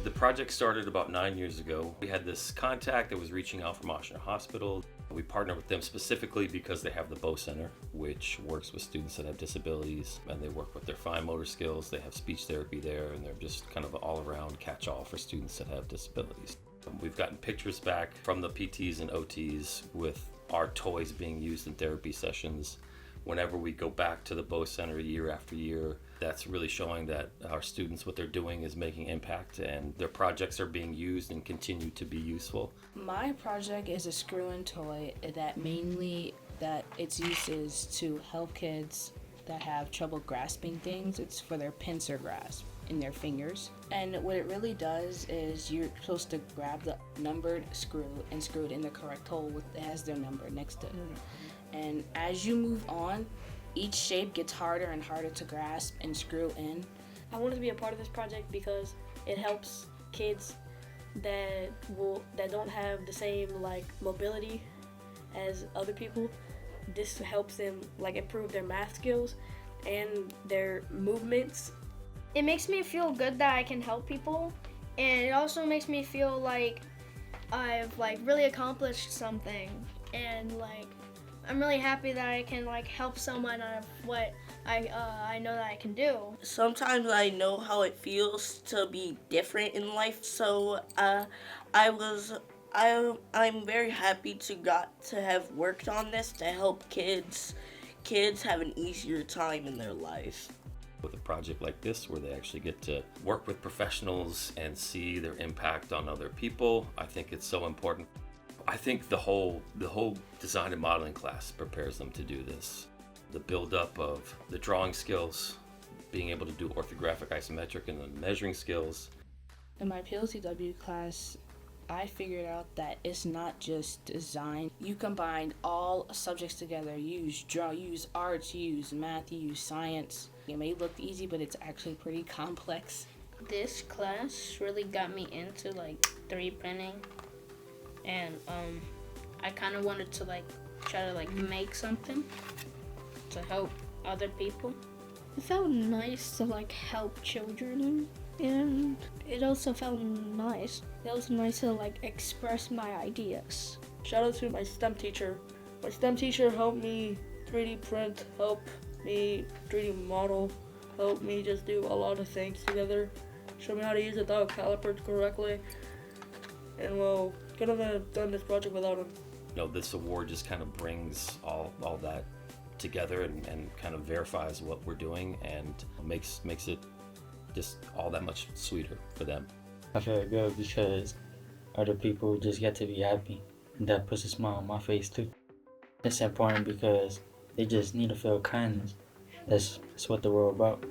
The project started about 9 years ago. We had this contact that was reaching out from Washington Hospital. We partnered with them specifically because they have the Boh Center, which works with students that have disabilities, and they work with their fine motor skills. They have speech therapy there, and they're just kind of an all-around catch-all for students that have disabilities. We've gotten pictures back from the PTs and OTs with our toys being used in therapy sessions. Whenever we go back to the Boh Center year after year, that's really showing that our students, what they're doing is making impact, and their projects are being used and continue to be useful. My project is a 𝐒𝐮𝐬𝐿 toy that its use is to help kids that have trouble grasping things. It's for their pincer grasp in their fingers. And what it really does is you're supposed to grab the numbered screw and screw it in the correct hole that has their number next to it. And as you move on, each shape gets harder and harder to grasp and screw in. I wanted to be a part of this project because it helps kids that don't have the same mobility as other people. This helps them improve their math skills and their movements. It makes me feel good that I can help people, and it also makes me feel like I've really accomplished something, and I'm really happy that I can help someone out of what I know that I can do. Sometimes I know how it feels to be different in life, so I'm very happy to have worked on this to help kids have an easier time in their life. With a project like this, where they actually get to work with professionals and see their impact on other people, I think it's so important. I think the whole design and modeling class prepares them to do this. The buildup of the drawing skills, being able to do orthographic, isometric, and the measuring skills. In my PLTW class, I figured out that it's not just design. You combine all subjects together. You use arts, you use math, you use science. It may look easy, but it's actually pretty complex. This class really got me into 3D printing, and I kind of wanted to try to make something to help other people. It felt nice to help children, and it also felt nice. It was nice to express my ideas. Shout out to my STEM teacher. My STEM teacher helped me 3D print, helped me 3D model, helped me just do a lot of things together, showed me how to use the dial calipers correctly, and couldn't have done this project without him. This award just kind of brings all that together and kind of verifies what we're doing and makes it just all that much sweeter for them. I feel good because other people just get to be happy, and that puts a smile on my face too. It's important because they just need to feel kindness. That's what the world about.